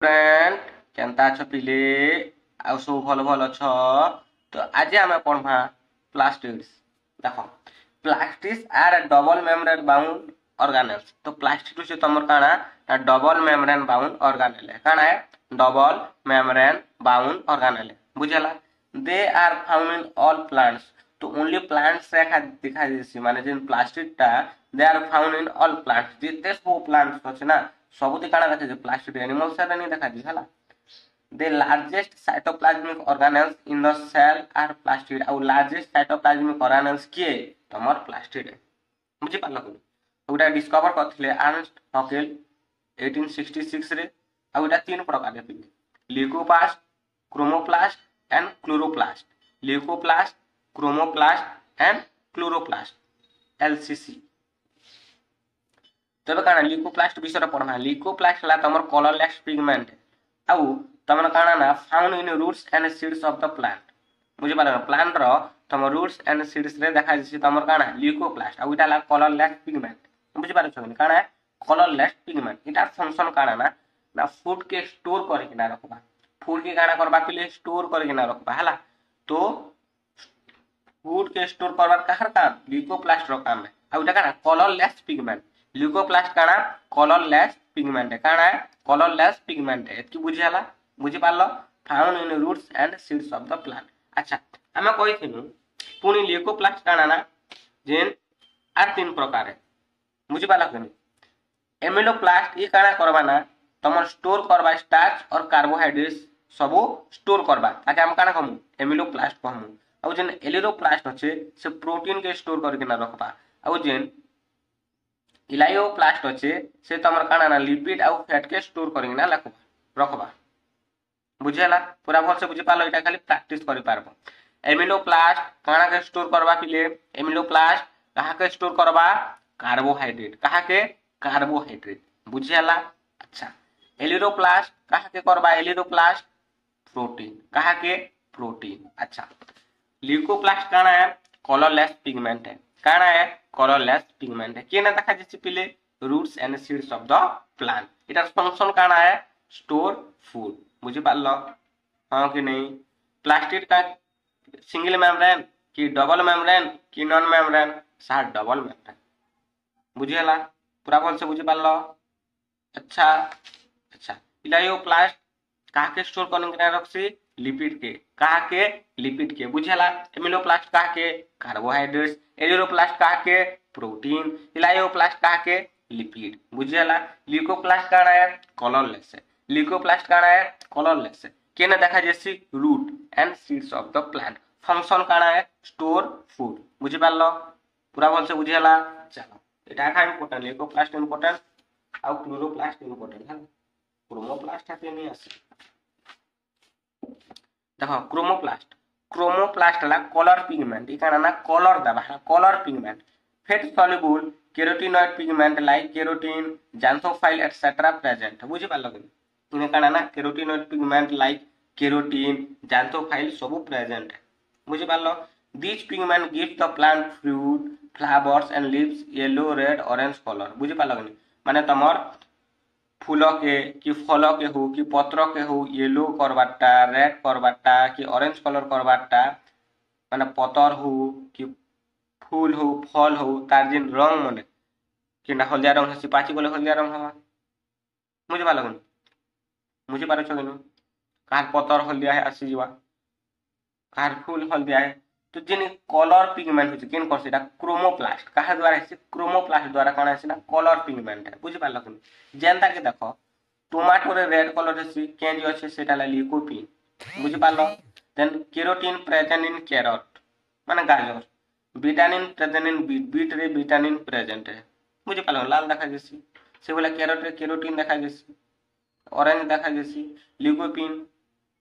Friend केनता अछ पिले आ सब भल भल अछ। तो आज आम पढ़ा प्लास्टिड्स। देख plastids are double membrane bound organelles. तो प्लास्टिड से तुम काना डबल मेम्ब्रेन बाउंड ऑर्गेनेल है। काना है डबल मेम्ब्रेन बाउंड ऑर्गेनेल है। बुझला they are found in all plants. तो ओनली प्लांट्स रेखा दिखा देसी माने जिन प्लास्टिक टा they are found in all plants. जिते सब प्लांट्स अछि ना सबुति काना देखा जे प्लास्टिक एनिमल्स रे नहीं देखा जी हला। The largest cytoplasmic organelles in the cell are plastid। और largest cytoplasmic organelles किए तमर प्लास्टिड है। बुझी पाल को ओटा डिस्कवर करथिले अर्नस्ट हकेल 1866 रे। और एटा तीन प्रकार है leucoplast chromoplast and chloroplast. Leucoplast chromoplast and chloroplast LCC. तबे काना ल्यूकोप्लास्ट विषय पढ़ना। ल्यूकोप्लास्ट ला तमर कलरलेस पिगमेंट है। आउ तमन काना ना found in roots and seeds of the plant. बुझी पाल प्लांट रो तम रूट्स एंड सीड्स रे देखा जसी तमर काना ल्यूकोप्लास्ट। आउ इटा ला कलरलेस पिगमेंट। बुझी पाल छन काना कलरलेस पिगमेंट। इटा फंक्शन काना ना फूड के स्टोर करके ना रखबा। फूड के काना करबा पहिले स्टोर करके ना रखबा हला। तो फूड के स्टोर करबार काहर काम ल्यूकोप्लास्ट रो काम है। आउ इटा काना कलरलेस पिगमेंट। ल्यूकोप्लास्ट काना कलरलेस पिगमेंट है। काना कलरलेस पिगमेंट है। एतकी बुझी हला। बुझी पाल found in roots and seeds of the plant. अच्छा हमें कहिथिनु पुनी ल्यूकोप्लास्ट काना ना जेन आर तीन प्रकार है। बुझी पाल कि एमिलोप्लास्ट ई काना करबा ना तमर स्टोर करबा स्टार्च और कार्बोहाइड्रेट्स सब स्टोर करबा ताकि हम काना कहमु एमिलोप्लास्ट कहमु। और जेन एलिरोप्लास्ट अछि से प्रोटीन के स्टोर करके ना रखबा। और जेन इलायोप्लास्ट अच्छे से तमर काना ना लिपिड आउ फैट के स्टोर करिक ना रखबा। बुझेला पूरा भल से बुझी पालो। इटा खाली प्रैक्टिस करि पारबो। एमिलोप्लास्ट काना के स्टोर करबा पिले एमिलोप्लास्ट कहा के स्टोर करबा कार्बोहाइड्रेट। कहा के कार्बोहाइड्रेट। बुझेला। अच्छा एलिरोप्लास्ट कहा के करबा एलिरोप्लास्ट प्रोटीन। कहा के प्रोटीन। अच्छा ल्यूकोप्लास्ट काना है कलरलेस पिगमेंट है। काना है कलरलेस पिगमेंट है। केना देखा जैसे पहले roots and seeds of the plant. इटार फंक्शन काना है स्टोर फूड। बुझी पाल हां कि नहीं। प्लास्टिड का सिंगल मेम्ब्रेन कि डबल मेम्ब्रेन कि नॉन मेम्ब्रेन सा डबल मेम्ब्रेन। बुझेला पूरा भल से बुझी पाल। अच्छा अच्छा इलायोप्लास्ट कहा के स्टोर करके रखसी लिपिड के। कहा के लिपिड के। बुझेला एमिलोप्लास्ट कहा के कार्बोहाइड्रेट्स। एलिरोप्लास्ट कहा के प्रोटीन। इलायोप्लास्ट कहा के लिपिड। बुझेला ल्यूकोप्लास्ट का है कलरलेस है। ल्यूकोप्लास्ट का है कलरलेस है। केना देखा जैसी root and seeds of the plant. Function का है स्टोर फूड। बुझी पाल पूरा भल से बुझेला। चलो एटा का इंपोर्टेंट ल्यूकोप्लास्ट इंपोर्टेंट और क्लोरोप्लास्ट इंपोर्टेंट है। क्रोमोप्लास्ट है नहीं आसे। देखो क्रोमोप्लास्ट क्रोमोप्लास्ट ला कलर पिगमेंट। ई काना ना कलर दबा colour pigment. Fat soluble carotenoid pigment like carotene xanthophyll etcetera present. बुझी पाल कि इने काना ना carotenoid pigment like carotene xanthophyll सब प्रेजेंट है। बुझी पाल this pigment gives the plant fruit flowers and leaves yellow red orange colour. बुझी पाल कि माने तमर फूल के कि फल के हो कि पत्र के हो येलो करवाटा रेड करवाटा कि ऑरेंज कलर करवाटा माने पतर हो कि फूल हो फल हो तार जिन रंग मने कि ना हलदिया रंग है पाची गले हलदिया रंग हवा। मुझे पाल मुझे पार छो कार पतर हलदिया है आसी जीवा कार फूल हलदिया है। तो जिन कलर पिगमेंट होचे केन करसे एटा क्रोमोप्लास्ट कहा द्वारा है क्रोमोप्लास्ट द्वारा कौन है ना कलर पिगमेंट है। बुझी पाल जेनता के देखो टोमाटो रे रेड कलर है केन जो अच्छे सेटा ला ल्यूकोपिन। बुझी पाल then carotene present in carrot माने गाजर। Vitamin present in beet beet रे विटामिन प्रेजेंट है। बुझी पाल लाल देखा जैसी से बोला कैरट रे केरोटिन देखा जैसी ऑरेंज देखा जैसी ल्यूकोपिन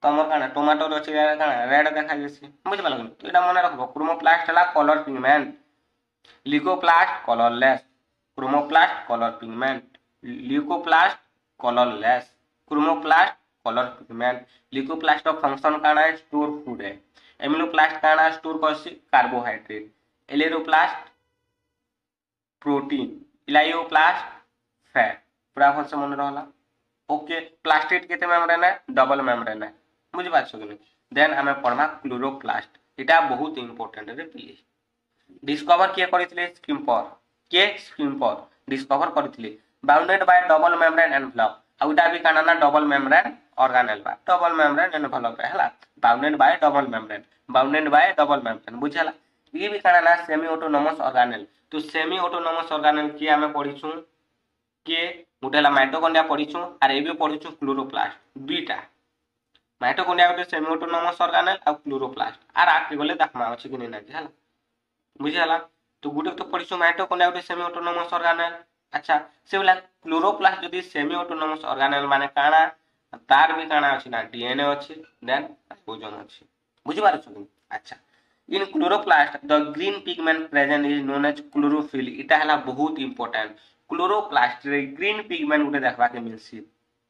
तमर काना टोमाटो अच्छे काना रेड देखा जैसी। बुझी पाल तो एटा मन रखबो क्रोमोप्लास्ट ला colour pigment leucoplast colourless chromoplast colour pigment leucoplast colourless chromoplast colour pigment. Leucoplast का फंक्शन काना है स्टोर फूड है। एमिलोप्लास्ट काना स्टोर करसी carbohydrate. Aleuroplast protein. Elaioplast fat. पूरा भल से मन रहला ओके प्लास्टिड केते मेम्ब्रेन है डबल मेम्ब्रेन है बुझि पाछो कि देन हमें पढ़मा क्लोरोप्लास्ट एटा बहुत इंपोर्टेंट रे प्लीज डिस्कवर किए करथिले स्किम्पर डिस्कवर करथिले bounded by double membrane envelope outta भी काना ना डबल मेम्ब्रेन ऑर्गेनेल बा डबल मेम्ब्रेन एनवेलप है हला बाउंडेड बाय डबल मेम्ब्रेन बुझला ये भी काना ना सेमी ऑटोनोमस ऑर्गेनेल तो सेमी ऑटोनोमस ऑर्गेनेल की हमें पढ़ीछु के गोटेला माइटोकॉन्ड्रिया पढ़ीछु और ए भी पढ़ीछु क्लोरोप्लास्ट दुईटा माइटोकॉन्ड्रिया गोटे सेमी ऑटोनोमस ऑर्गेनेल और क्लोरोप्लास्ट आर आके गले देखमा अछि कि नै हला बुझला तो गोटे तो पढ़ीछु माइटोकॉन्ड्रिया गोटे सेमी ऑटोनोमस ऑर्गेनेल अच्छा से बोला क्लोरोप्लास्ट जदी सेमी ऑटोनोमस ऑर्गेनेल माने काना तार भी काना अछि ना डीएनए अछि देन राइबोसोम अछि बुझि पारछु कि अच्छा in chloroplast the green pigment present is known as chlorophyll इटा हला बहुत इंपोर्टेंट क्लोरोप्लास्ट रे ग्रीन पिगमेंट उठे देखबा के मिलसी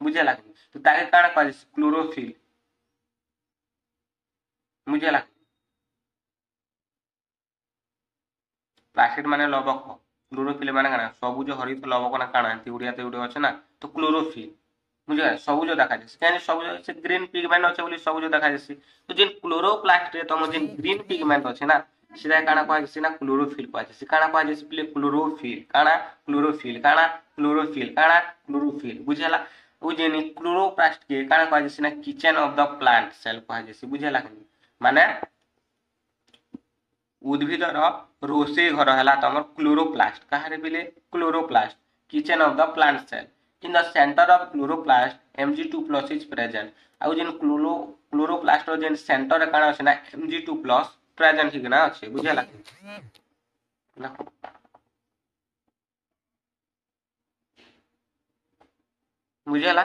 बुझला तो ताके काना कहै क्लोरोफिल बुझला प्लास्टिड माने लवक क्लोरोफिल माने काना सबुज हरित लवक ना काना तिउडिया तिउडी अछि ना तो क्लोरोफिल बुझला सबुज देखा जाय काहे सबुज से ग्रीन पिगमेंट अछि बोली सबुज देखा जाय तो जिन क्लोरोप्लास्ट रे तम जिन ग्रीन पिगमेंट अछि ना सीधा काना कहै छै ना क्लोरोफिल कहै छै काना कहै छै प्ले क्लोरोफिल काना क्लोरोफिल बुझला ओ जे क्लोरोप्लास्ट के काना कहै छै ना kitchen of the plant cell कहै छै बुझला कि माने उद्भिदर रोषे घर है तुम क्लोरोप्लास्ट कहारे बिले chloroplast kitchen of the plant cell in the centre of chloroplast Mg2+ is present आउ जिन क्लोरोप्लास्ट रो जिन सेंटर काना अछि ना Mg2+ प्रेजेंट हिगना अछि बुझला बुझला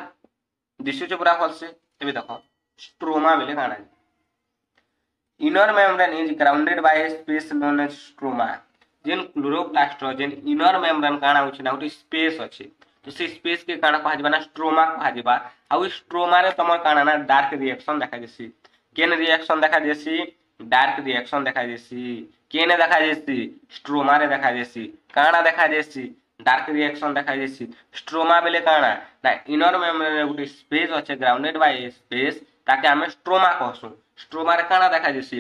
दिसुचे पूरा फल से एबे देखो स्ट्रोमा बेले काना inner membrane is grounded by a space known as stroma जेन क्लोरोप्लास्ट रो जेन इनर मेम्ब्रेन काना होछि ना ओटी स्पेस अछि तो से स्पेस के काना कहा जबा ना स्ट्रोमा कहा जबा आ ओ स्ट्रोमा रे तमर काना ना डार्क रिएक्शन देखा जेसी केन रिएक्शन देखा जेसी डार्क रिएक्शन देखा जेसी केने देखा जेसी स्ट्रोमा रे देखा जेसी काना देखा जेसी डार्क रिएक्शन देखा जेसी स्ट्रोमा बेले काना ना इनर मेम्ब्रेन रे ओटी स्पेस अछि ग्राउंडेड बाय ए स्पेस ताके हमें स्ट्रोमा कहसु स्ट्रोमा रे काना देखा जेसी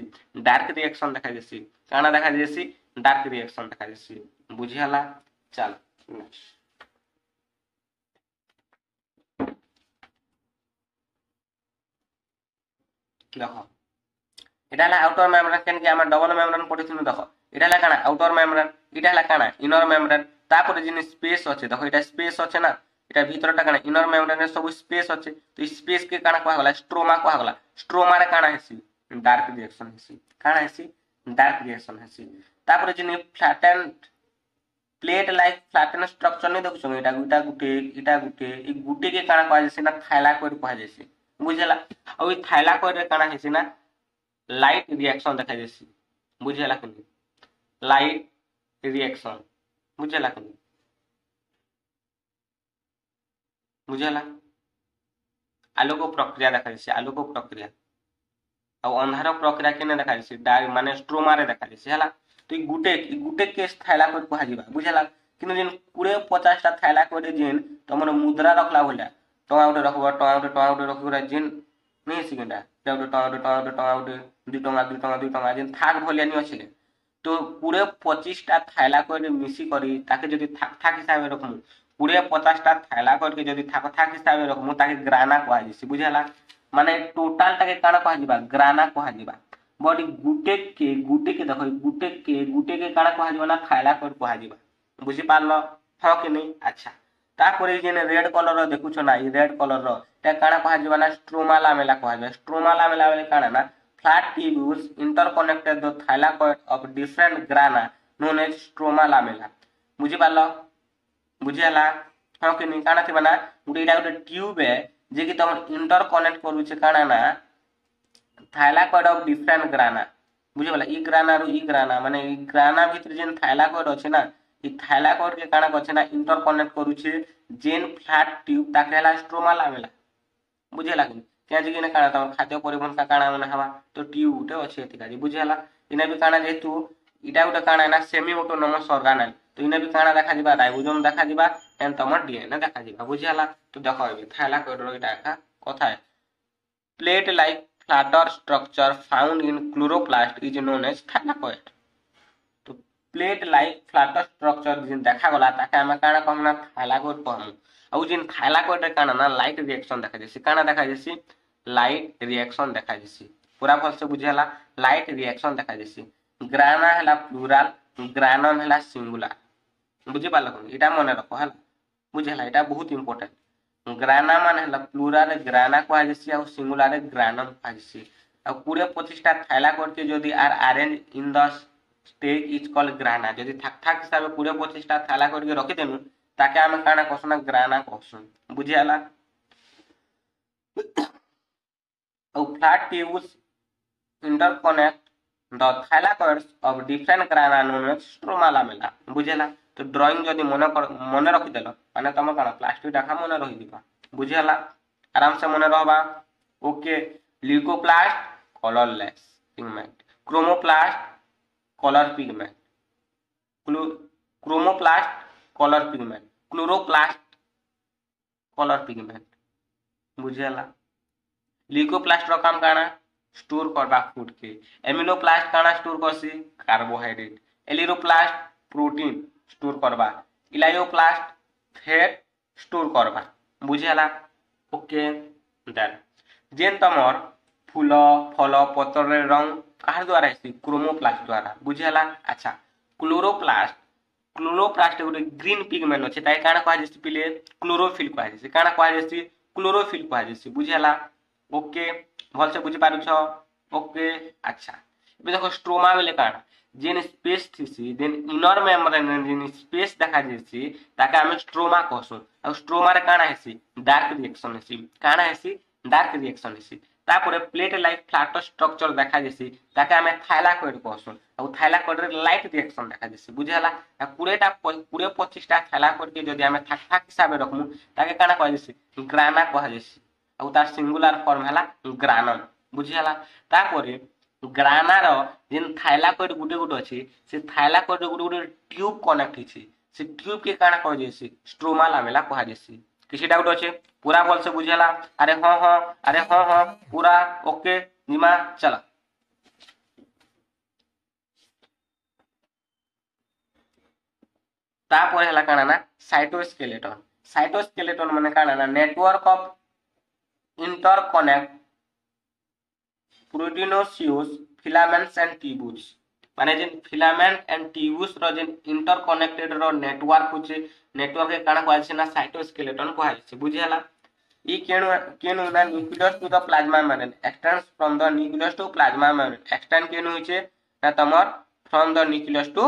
डार्क रिएक्शन देखा जेसी काना देखा जेसी डार्क रिएक्शन देखा जेसी बुझियाला चल देखो एटा ला आउटर मेम्ब्रेन केन के हम डबल मेम्ब्रेन पढिथिनु देखो एटा ला काना आउटर मेम्ब्रेन एटा ला काना इनर मेम्ब्रेन तापर जिन स्पेस अछि देखो एटा स्पेस अछि ना एटा भीतरटा काना इनर मेम्ब्रेन रे सब स्पेस अछि तो स्पेस के काना कहला गला स्ट्रोमा कहला गला स्ट्रोमा रे काना हेसी डार्क रिएक्शन हेसी काना हेसी डार्क रिएक्शन हेसी तापर जिन फ्लैटेंड प्लेट लाइक फ्लैटेन स्ट्रक्चर नै देखु एटा गुटे ई गुटे के काना कहै छै ना थाइलाकोइड कहै छै बुझला और ई थाइलाकोइड रे काना हेसी ना लाइट रिएक्शन देखा जेसी बुझला कि लाइट रिएक्शन बुझला कि बुझला आलोक प्रक्रिया देखा जेसी आलोक प्रक्रिया और अंधार प्रक्रिया केने देखा जेसी डार्क माने स्ट्रोमा रे देखा जेसी हला तो ई गुटे के थाइलाकोइड कहै जिबा बुझला किनु जिन 20-50 टा थाइलाकोइड जिन तमन मुद्रा रखला भला टोआ उठे रखबा जिन नहीं सिगंडा टोआ उठे 2 टंगा जिन थाक भलिया नि अछि तो 20-25 टा थाइलाकोइड मिसी करी ताके जदी थाक हिसाब रे रखमु 20-50 टा थाइलाकोइड के जदी थाक हिसाब रे रखमु ताके ग्राना कहै जेसी बुझला माने टोटल टाके काना कहै जिबा ग्राना कहै जिबा बॉडी गुटे के देखो गुटे के काना कहै जिबा ना थाइलाकोइड कहै जिबा बुझि पारलो ह कि नहीं अच्छा तापर जेने रेड कलर रो देखु छ ना ई रेड कलर रो ता काना कहै जिबा ना स्ट्रोमा लामेला कहै जिबा स्ट्रोमा लामेला बेले काना ना flat tubules interconnected the thylakoid of different grana known as stroma lamella बुझि पारलो बुझियाला ह कि नहीं काना थिबा ना गुटे इटा गुटे ट्यूब है जे कि तम इंटरकनेक्ट करू छै काना ना थाइलाकोइड ऑफ डिफरेंट ग्राना बुझि पाला ई ग्राना माने ई ग्राना भीतर जेन थाइलाकोइड अछि ना ई थाइलाकोइड के काना कछे ना इंटरकनेक्ट करू छै जेन फ्लैट ट्यूब ताकेला स्ट्रोमा लामेला बुझियाला कि क्या जी ने काना तम खाद्य परिवहन का काना मन हवा तो ट्यूब उठे अछि एतिका जी बुझियाला इने भी काना जेतु इटा उटा काना ना सेमी ऑटोनोमस ऑर्गेनेल तो इने भी काना देखा दिबा राइबोसोम देखा दिबा एंड तमर डीएनए देखा दिबा बुझियाला। तो देखो एबे थाइलाकॉइड रो इटा एका कथा है plate like flatter structure found in chloroplast is known as thylakoid. तो प्लेट लाइक फ्लैटर स्ट्रक्चर जिन देखा गला ताके हम काना कहना थाइलाकॉइड कहमु। आ जिन थाइलाकॉइड रे काना ना लाइट रिएक्शन देखा जैसे काना देखा जैसे लाइट रिएक्शन देखा जैसे पूरा भल से बुझियाला लाइट रिएक्शन देखा जैसे ग्राना हला प्लुराल ग्रानम हला सिंगुलर बुझि पालो इटा मने रखो हला बुझियाला इटा बहुत इंपोर्टेंट ग्राना मान हला प्लुराल ग्राना को जैसे और सिंगुलर ग्रानम को जैसे और पूरे 25टा थाइलाकॉइड के यदि are arrange in the stage is called grana यदि थाक थाक हिसाब पूरे 25टा थाइलाकॉइड के रखि देनु ताके हम काना कहसुना ग्राना कहसुन बुझियाला। और flat tubes interconnect the thylakoids of different grana known as stroma lamella बुझियाला। तो ड्राइंग जदि मने रखि देलो माने तम काना प्लास्टिक डाखा मने रहि दिबा बुझियाला आराम से मने रहबा। Okay leucoplast colourless pigment chromoplast colour pigment chromoplast colour pigment chloroplast colour pigment बुझियाला। ल्यूकोप्लास्ट रो काम काना स्टोर करबा फूड के एमिलोप्लास्ट काना स्टोर करसी कार्बोहाइड्रेट एलिरोप्लास्ट प्रोटीन स्टोर करबा इलायोप्लास्ट फैट स्टोर करबा बुझियाला। ओके देन जेन तमर फूल फल पत्र रंग कहार द्वारा हेसी क्रोमोप्लास्ट द्वारा बुझियाला। अच्छा क्लोरोप्लास्ट क्लोरोप्लास्ट गोटे ग्रीन पिगमेंट अछि ताई काना कहा जेसी पिले क्लोरोफिल कहा जेसी काना कहा जेसी क्लोरोफिल कहा जेसी बुझियाला। ओके भल से बुझि पारुछ ओके। अच्छा एबे देखो स्ट्रोमा बेले काना जेन स्पेस थिसी देन इनर मेम्ब्रेन जेन स्पेस देखा जेसी ताके हम स्ट्रोमा कहसु और स्ट्रोमा रे काना हेसी डार्क रिएक्शन हेसी काना हेसी डार्क रिएक्शन हेसी तापरे प्लेट लाइक फ्लैट स्ट्रक्चर देखा जेसी ताके हम थाइलाकॉइड कहसु और थाइलाकॉइड रे लाइट रिएक्शन देखा जेसी बुझियाला। पूरे 25टा थाइलाकॉइड के जदि हम थाक थाक हिसाब रे रखमु ताके काना कह जेसी ग्राना कह जेसी और तार सिंगुलर फॉर्म हला ग्रानम बुझियाला। तापरे ग्राना रो जेन थाइलाकॉइड गुटे गुटे अछि से थाइलाकॉइड गुटे गुटे ट्यूब कनेक्ट हिछि से ट्यूब के काना कह जेसी स्ट्रोमा लामेला कह जेसी। किसी डाउट अछि पूरा बोल से बुझियाला अरे हां पूरा ओके निमा चला। तापर हला काना ना साइटोस्केलेटन माने काना ना network of interconnect proteinaceous filaments and tubes माने जेन फिलामेंट एंड ट्यूब्स रो जेन इंटरकनेक्टेड रो नेटवर्क होचे नेटवर्क के काना कहै छै ना साइटोस्केलेटन कहै छै बुझियाला। ई केनु ना nucleus to the plasma membrane extends from the nucleus to plasma membrane extend केनु होय छै ना तमर from the nucleus to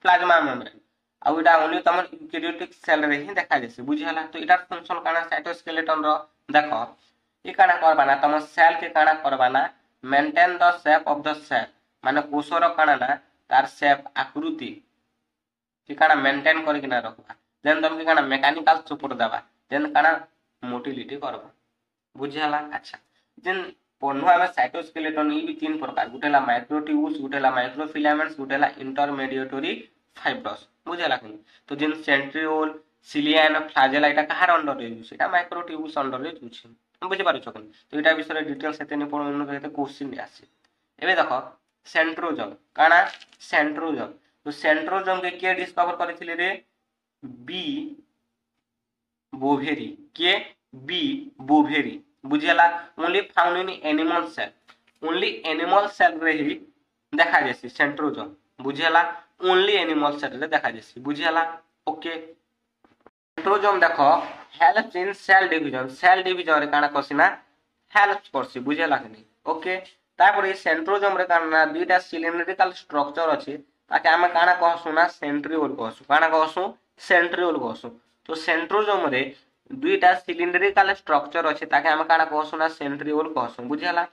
plasma membrane आ इटा ओनली तमर यूकेरियोटिक सेल रे ही देखा जेसे बुझियाला। तो इटार फंक्शन काना साइटोस्केलेटन रो देखो ई काना करबाना तमर सेल के काना करबाना maintain the shape of the cell माने कोषर काना ना तार शेप आकृति के काना मेंटेन करि किना रखबा देन तम के काना मैकेनिकल सपोर्ट देबा देन काना मोटिलिटी करबा बुझियाला। अच्छा देन पन्नु हमें साइटोस्केलेटन ई भी 3 प्रकार गुटेला माइक्रोट्यूब्यूल्स गुटेला माइक्रोफिलामेंट्स गुटेला इंटरमीडिएटरी फाइब्रस बुझियाला कि। तो जेन सेंट्रिओल सिलियन फ्लैजेला इटा कहार अंडर रे यूज इटा माइक्रोट्यूब्यूल्स अंडर रे यूज बुझि पारो छकन। तो इटा विषय डिटेल्स एते नै पढनु कहते क्वेश्चन आसे। एबे देखो सेंट्रोजोम काना सेंट्रोजोम तो सेंट्रोजोम के डिस्कवर करथिले रे बी बोवेरी के बी बोवेरी बुझियाला। Only found in animal cell रे ही देखा जैसी सेंट्रोजोम बुझियाला ओनली एनिमल सेल रे देखा जैसी बुझियाला। ओके सेंट्रोजोम देखो हेल्प्स इन सेल डिवीजन रे काना कसिना हेल्प करसी बुझियाला कि नहीं। ओके तापर ए सेंट्रोजोम रे काना दुईटा सिलिंड्रिकल स्ट्रक्चर अछि ताके हम काना कहसु ना सेंट्रिओल कहसु काना कहसु सेंट्रिओल कहसु। तो सेंट्रोजोम रे दुईटा सिलिंड्रिकल स्ट्रक्चर अछि ताके हम काना कहसु ना सेंट्रिओल कहसु बुझियाला।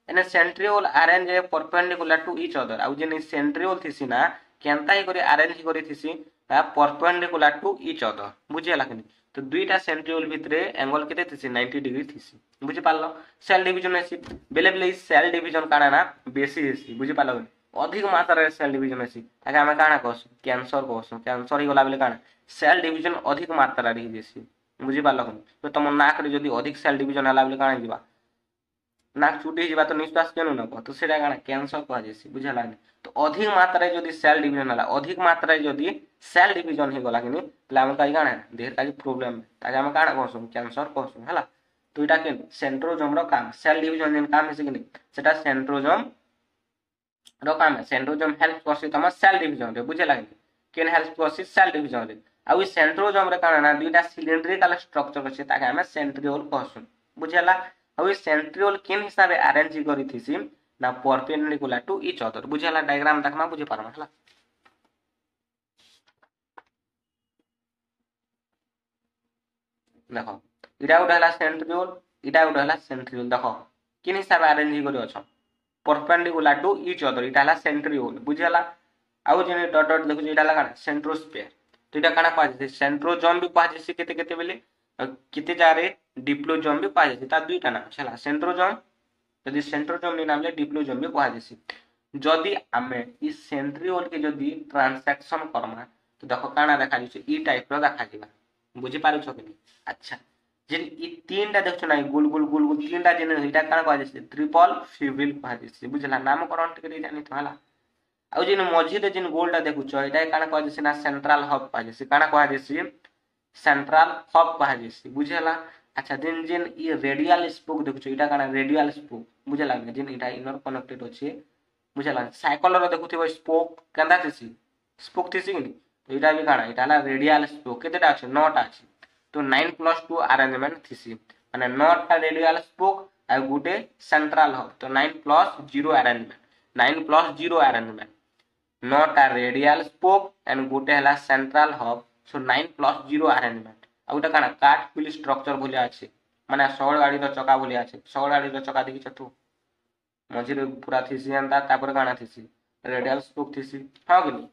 एने centriole arrange a perpendicular to each other आउ जेन सेंट्रिओल थिसी ना केनता ही करी अरेंज करी थिसी ता परपेंडिकुलर टू ईच अदर बुझियाला कि। तो दुईटा सेंट्रिओल भितरे एंगल केते थिसी 90 डिग्री थिसी बुझि पालो। सेल डिवीजन हेसी बेले बेले सेल डिवीजन काना ना बेसी हेसी बुझि पालो अधिक मात्रा सेल डिवीजन है ताके हमें काना कहसु कैंसर कहसु कैंसर ही गला बेले काना सेल डिवीजन अधिक मात्रा रे जेसी बुझी पालो तो तुम नाक रे जदी अधिक सेल डिवीजन हला बेले काना जीवा नाक छुटी जीवा तो निश्वास केनु न तो सेटा काना कैंसर कह जेसी बुझला तो अधिक मात्रा रे जदी सेल डिवीजन हला अधिक मात्रा रे जदी सेल डिवीजन ही गला किनी तले हम काई काना देह का प्रॉब्लम ताके हम काना कहसु कैंसर कहसु हला तो इटा के सेंट्रोजोम रो काम सेल डिवीजन जेन काम है कि सेटा सेंट्रोजोम रो काम है सेंट्रोजोम हेल्प करसी तम सेल डिवीजन रे बुझे लागे केन हेल्प करसी सेल डिवीजन रे आ सेंट्रोजोम रे काना ना दुईटा सिलिंड्रिकल स्ट्रक्चर अछि ताके हम सेंट्रियोल कहसु बुझेला आ सेंट्रियोल केन हिसाब रे अरेंज करिथिसी ना परपेंडिकुलर टू ईच अदर बुझेला डायग्राम देखमा बुझे पारमा हला देखो इडा उडा हला सेंट्रियोल इडा उडा हला सेंट्रियोल देखो केन हिसाब रे अरेंज करि अछ परपेंडिकुलर टू ईच अदर इटा हला सेंट्रियोल बुझेला आउ जेने डॉट डॉट देखु इटा हला सेंट्रोस्फेयर तो इटा काना कह जे सेंट्रोजोम भी कह जे केते केते बेले केते जारे डिप्लोजोम भी कह जे ता दुईटा नाम छला सेंट्रोजोम यदि सेंट्रोजोम नि नाम ले डिप्लोजोम भी कह जे जदि आमे इ सेंट्रियोल के जदि ट्रांसैक्शन करमा तो देखो काना देखा जे ई टाइप रो देखा जेबा बुझी पारु छ कि अच्छा जे इ तीनटा देखछ ना गोल गोल गोल गोल तीनटा जेने इटा काना कह जे ट्रिपल फिब्रिल कह जे बुझला नामकरण टिके जानि तो हला आ जेन मझी रे जेन गोलटा देखु छ इटा काना कह जे ना सेंट्रल हब कह जे काना कह जे सेंट्रल हब कह जे बुझला अच्छा जेन जेन इ रेडियल स्पोक देखु छ इटा काना रेडियल स्पोक बुझला जेन इटा इनर कनेक्टेड अछि बुझला साइकिल रो देखुथिबो स्पोक केंदा थिसी स्पोक थिसी कि तो इटा भी काना इटा ना रेडियल स्पोक केतेटा अछि 9टा अछि तो 9+2 अरेंजमेंट थिसी माने 9टा रेडियल स्पोक आ गुटे सेंट्रल हब तो 9+0 अरेंजमेंट 9+0 अरेंजमेंट 9टा रेडियल स्पोक एंड गुटे हला सेंट्रल हब सो 9+0 अरेंजमेंट आ गुटे काना काट पिल स्ट्रक्चर भलिया अछि माने सगळ गाड़ी रो चका भलिया अछि सगळ गाड़ी रो चका देखि छतु मझी रे पूरा थिसी अंता तापर काना थिसी रेडियल स्पोक थिसी हां कि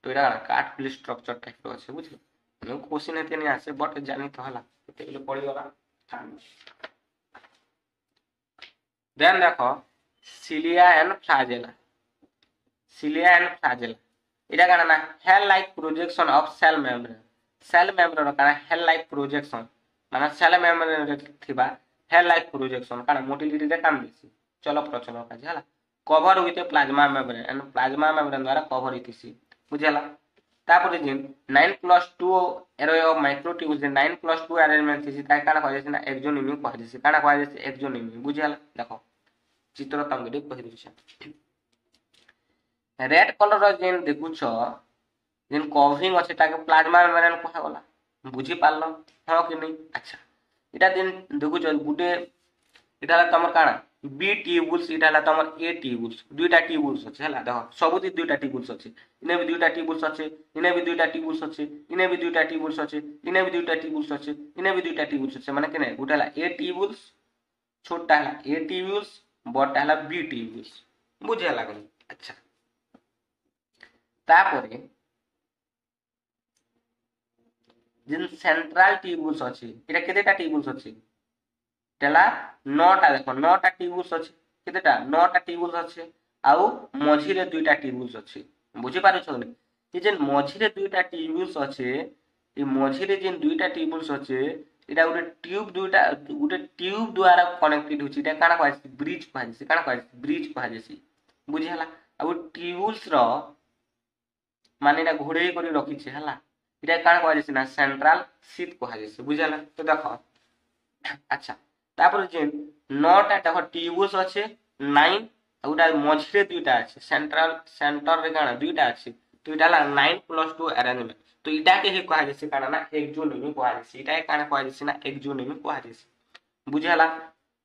तो इरा काट पिल स्ट्रक्चर टाइप रो अछि बुझी नो क्वेश्चन हेते नि आसे बट जानि तो हला एते पड़ी गला देन देखो cilia and flagella cilia and flagella इटा काना ना hair like projection of cell membrane काना हेल लाइक प्रोजेक्शन माने सेल मेम्ब्रेन रे थिबा हेल लाइक प्रोजेक्शन काना मोटिलिटी रे काम दिसी चलो प्रचलन का हला cover with plasma membrane and plasma membrane द्वारा कवर हितिसी बुझला तापर जिन 9+2 एरे ऑफ माइक्रोट्यूब्यूल्स 9+2 अरेंजमेंट थिसी ता काना कह जेना एक्सोनिमी कह जेसी काना कह जेसी एक्सोनिमी बुझला देखो चित्र तंगडी कहि दिछा रेड कलर रो जेन देखु छ जेन कवरिंग अछि ताके प्लाज्मा मेम्ब्रेन कहा गला बुझी पारलो हां कि नहीं अच्छा इटा दिन देखु छ गुटे इटा तमर काना बी ट्यूब्यूल्स इटा ला तमर ए ट्यूब्यूल्स दुईटा ट्यूब्यूल्स अछि हला देखो सबुति दुईटा ट्यूब्यूल्स अछि इने भी दुईटा ट्यूब्यूल्स अछि इने भी दुईटा ट्यूब्यूल्स अछि इने भी दुईटा ट्यूब्यूल्स अछि इने भी दुईटा ट्यूब्यूल्स अछि इने भी दुईटा ट्यूब्यूल्स अछि माने केने गुटे ला ए ट्यूब्यूल्स छोटा ला ए ट्यूब्यूल्स बड़ा ला बी ट्यूब्यूल्स बुझे लागल अच्छा तापरे जिन सेंट्रल ट्यूब्यूल्स अछि एटा केतेटा ट्यूब्यूल्स अछि तेला 9टा देखो 9टा ट्यूब्यूल्स अछि केतेटा 9टा ट्यूब्यूल्स अछि आउ मझी रे दुईटा ट्यूब्यूल्स अछि बुझी पारो छ ने कि जेन मझी रे दुईटा ट्यूब्यूल्स अछि ई मझी रे जेन दुईटा ट्यूब्यूल्स अछि एटा गुटे ट्यूब दुईटा गुटे ट्यूब द्वारा कनेक्टेड होछि एटा काना कहै ब्रिज कहै छै काना कहै ब्रिज कहै छै बुझी हला आ ट्यूब्यूल्स रो माने एटा घोड़े करी रखी छै हला इटा काना कहै छै ना सेंट्रल शीथ कहै छै बुझला तो देखो अच्छा तापर जे 9टा देखो ट्यूब्यूल्स अछि 9 उडा मझरे दुईटा अछि सेंटर रे काना दुईटा अछि तो इटा ला 9+2 अरेंजमेंट तो इटा के ही कहै छै काना ना एक्सोनिमी कहै छै इटा काना कहै छै ना एक्सोनिमी कहै छै बुझला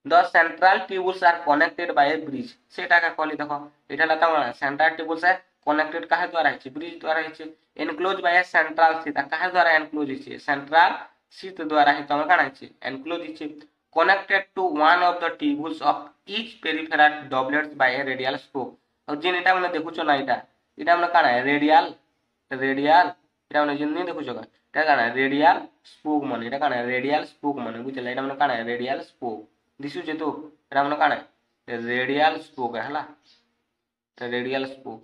the central tubules are connected by a bridge सेटा का कहली देखो इटा ला त सेंट्रल ट्यूब्यूल्स है कनेक्टेड काहे द्वारा है ब्रिज द्वारा है एनक्लोज बाय सेंट्रल शीथ काहे द्वारा एनक्लोज है सेंट्रल शीथ द्वारा है तम काना है एनक्लोज है connected to one of the tubules of each peripheral doublets by a radial spoke और जिन एटा माने देखु छ ना एटा माने काना है रेडियल एटा माने जिन नहीं देखु छ एटा काना है रेडियल स्पोक माने एटा काना है रेडियल स्पोक माने बुझला एटा माने काना है रेडियल स्पोक दिसु जे तो एटा माने काना है रेडियल स्पोक है हला रेडियल स्पोक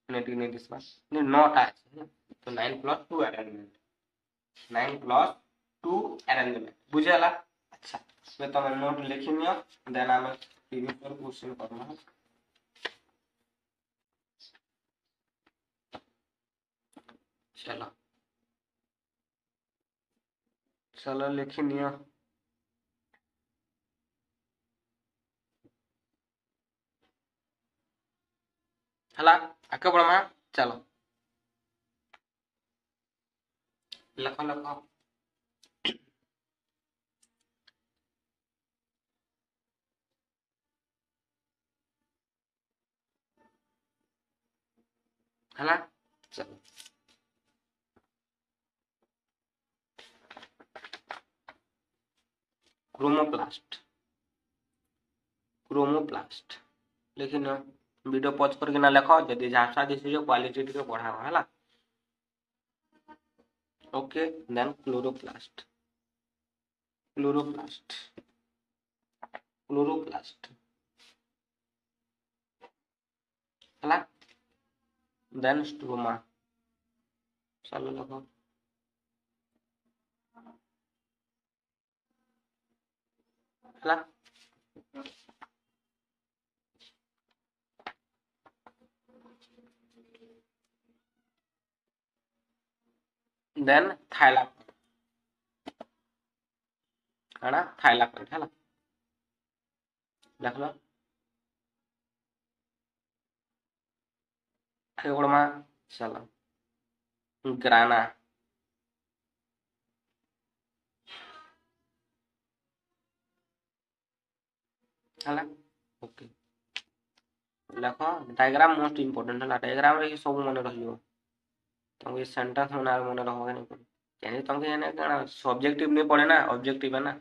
नेटिव नहीं दिसबा नॉट আছে तो 9 + 2 अरेंजमेंट 9 + 2 अरेंजमेंट बुझला। अच्छा इसमें तुम नोट लिखी नियो देन हम प्रीवियस ईयर क्वेश्चन करना। चलो चलो लिखी नियो हला आके बढ़मा। चलो लिखो लिखो हला। चलो क्रोमोप्लास्ट क्रोमोप्लास्ट लेकिन वीडियो पॉज करके ना लिखो जदि झांसा दिसी जो क्वालिटी के बढ़ावा हला। Okay then chloroplast chloroplast chloroplast हला देन स्ट्रोमा। चलो लिखो हला देन थाइलाकोइड है थाइलाकोइड हला लिख लो आगे बढ़मा। चलो ग्राना हला ओके लिख डायग्राम मोस्ट इंपोर्टेंट है डायग्राम रे सब मन रहियो तुमको सेंटेंस मन रहोगे नहीं यानी तुमको यानी कण सब्जेक्टिव नहीं पड़े ना ऑब्जेक्टिव है ना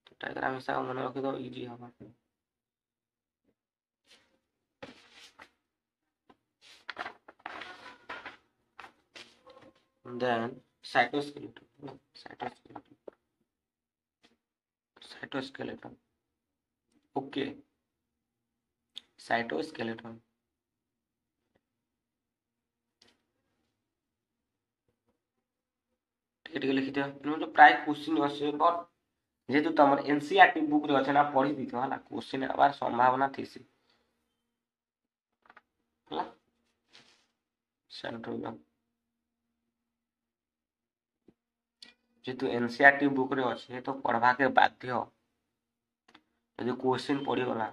तो डायग्राम हिसाब मन रखी दो इजी होगा। then cytoskeleton okay cytoskeleton ठीक लिखि दियो इन जो प्राय क्वेश्चन अछि बट जेतु तमर एनसीईआरटी बुक रे अछि ना पढि दिथो हला क्वेश्चन आबार संभावना थिसी हला सेंट्रोजन जेतु एनसीईआरटी बुक रे अछि तो पढ़वा के बाध्य यदि क्वेश्चन पढ़ी गला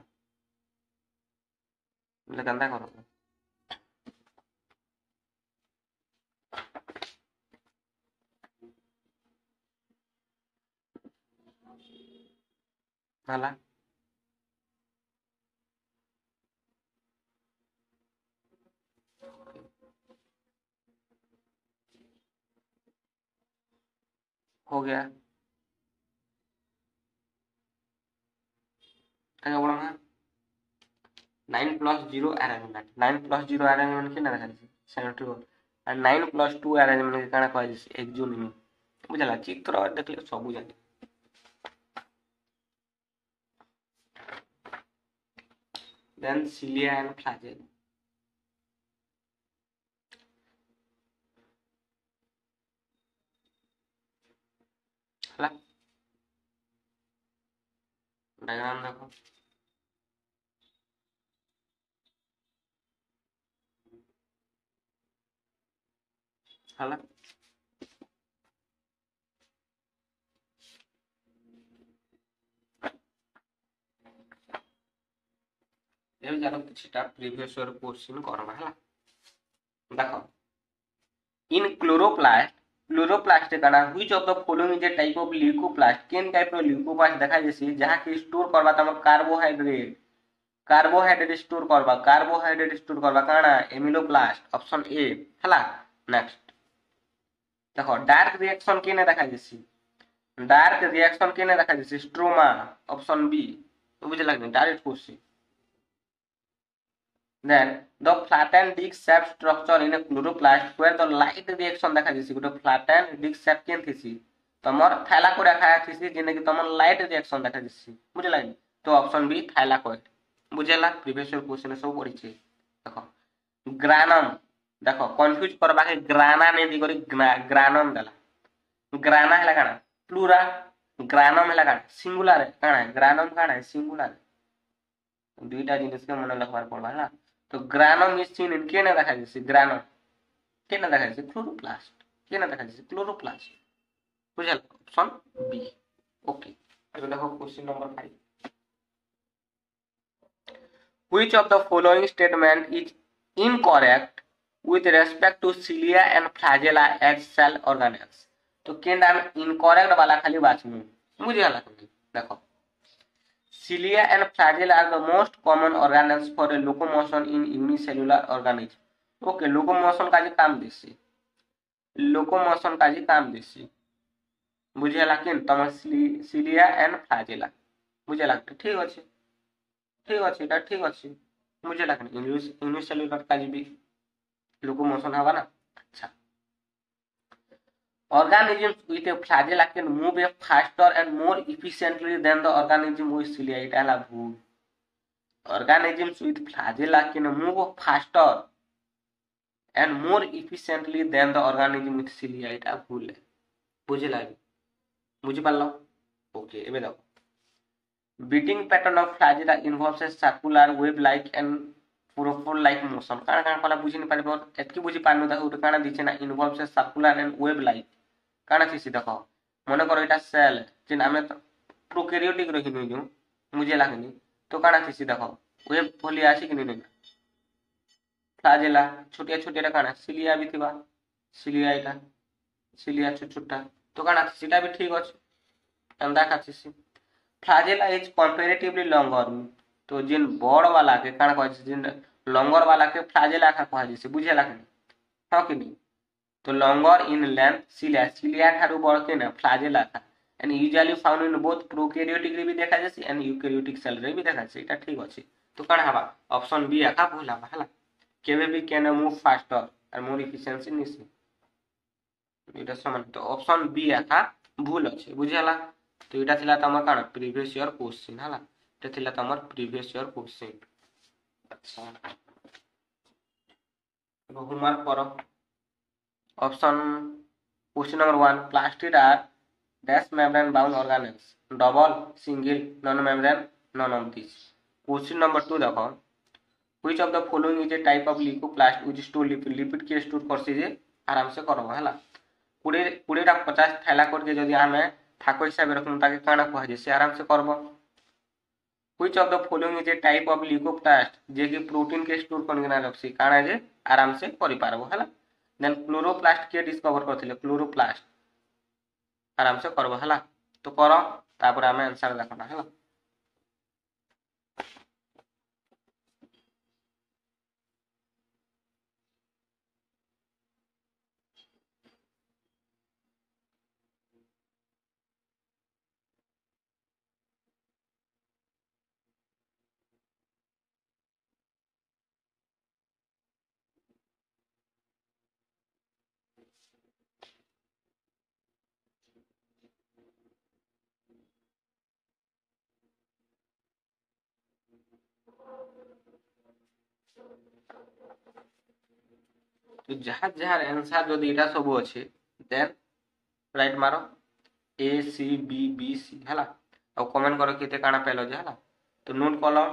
ले कंदा करो हला हो गया आगे बढ़ना 9 + 0 अरेंजमेंट 9 + 0 अरेंजमेंट के ना देखा सेंट्री और 9 + 2 अरेंजमेंट के काना कहै छै एक्सोनिमी बुझला चित्र देखले सब जानि देन सिलिया एंड फ्लैजेल हला डायग्राम देखो हला एबे जानो किछटा प्रीवियस ईयर क्वेश्चन करबा हला देखो इन क्लोरोप्लास्ट काना which of the following is a type of leucoplast केन टाइप रो ल्यूकोप्लास्ट देखा जैसे जहां कि स्टोर करबा तम कार्बोहाइड्रेट स्टोर करबा काना एमिलोप्लास्ट ऑप्शन ए हला। नेक्स्ट देखो डार्क रिएक्शन केने देखा जैसे स्ट्रोमा ऑप्शन बी बुझ लागनी direct question. then the flattened disc shape structure in a chloroplast where the light reaction देखा जैसे गोटे flattened disc shape केन थिसी तमर थाइलाकोइड देखा थिसी जेने कि तमर लाइट रिएक्शन देखा जैसे बुझ लागनी तो ऑप्शन बी थाइलाकोइड बुझेला प्रीवियस ईयर क्वेश्चन सब पड़ी देखो ग्रानम देखो कंफ्यूज करबा के ग्राना ने दी करी ग्रानम देला ग्राना है काना प्लूरा ग्रानम है काना सिंगुलर है काना ग्रानम काना है सिंगुलर दुईटा जिनिस के मन रखबार पड़बा है तो ग्रानम इज सीन इन केने देखा जैसे ग्रानम केने देखा जैसे क्लोरोप्लास्ट केने देखा जैसे क्लोरोप्लास्ट बुझल ऑप्शन बी ओके अब देखो question number 5 which of the following statement is incorrect with respect to cilia and flagella as cell organelles तो केंद्र में इनकरेक्ट वाला खाली बाचमु मुझे हला देखो cilia and flagella are the most common organelles for a locomotion in unicellular organism okay locomotion का जी काम देसी लोकोमोशन का जी काम देसी बुझे हला केन तम cilia and flagella बुझे हला ठीक अछि ठीक अछि এটা ঠিক अछि मुझे लगन यूनिसेलुलर का जी भी लोकोमोशन हवा ना अच्छा organisms with a flagella can move faster and more efficiently than the organism with cilia এটা হলা ভুল organisms with flagella can move faster and more efficiently than the organism with cilia এটা ভুল বুঝে লাগবে বুঝি পারলো ওকে এবে দেখো beating pattern of flagella involves a circular wave like and propel like motion কারণ কারণ কলা বুঝি নি পারিব এতকি বুঝি পারনু দেখো ওটা কারণ দিছে না involves a circular and wave like কারণ আছে দেখো মনে করো এটা সেল যে আমি প্রোক্যারিওটিক রহি নিউ মুঝে লাগনি তো কারণ আছে দেখো ওয়েভ ভলি আসি কি নি ফ্লাজেলা ছোটিয়া ছোটিয়া কারণ সিলিয়া भी थिबा সিলিয়া এটা সিলিয়া ছোট ছোটটা তো কারণ আছে সেটা भी ঠিক আছে अंदा কাছে फ्लाजेला इज कंपैरेटिवली लॉन्गर तो जिन बड़ वाला के कान कह जिन लॉन्गर वाला के फ्लाजेला का कह जैसे बुझे लागनी हां कि नहीं तो longer in length cilia Tharu बड़ के ना फ्लाजेला का and usually found in both prokaryotic रे भी देखा जैसे एंड यूकैरियोटिक सेल रे भी देखा जैसे এটা ঠিক আছে তো কান हवा ऑप्शन बी आका भूला हला केबे भी कैन मूव फास्टर और मोर एफिशिएंसी निसी এটা समान तो ऑप्शन बी आका भूल আছে बुझला तो এটা थिला तमर कान प्रीवियस ईयर क्वेश्चन हला এটা थिला तमर प्रीवियस ईयर क्वेश्चन अच्छा अब होमवर्क करो option question number 1 plastid are dash membrane bound organelles double single non membrane none of this question number 2 देखो which of the following is a type of leucoplast which store lipid के store करसी जे आराम से करबो हला 20 टा 50 थैला करके जदी हमें थाको हिसाब रखनु ताके काना कह जे से आराम से करबो which of the following is a type of leucoplast जे कि प्रोटीन के स्टोर करके ना रखसी काना जे आराम से करि पारबो हला देन क्लोरोप्लास्ट के डिस्कवर करथिले क्लोरोप्लास्ट आराम से करबो हला तो करो तापर हमें आंसर देखना हला तो जहाँ जहाँ आंसर जो एटा सब अच्छे देन राइट मारो ए सी बी बी सी हला और कमेंट करो केते काना पेलो जे हला तो नोट कलो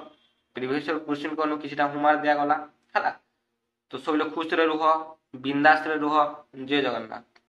प्रीवियस क्वेश्चन को किछटा होमवर्क दिया गला हला तो सब लोग खुश रे रुह बिंदास रे रुह जय जगन्नाथ।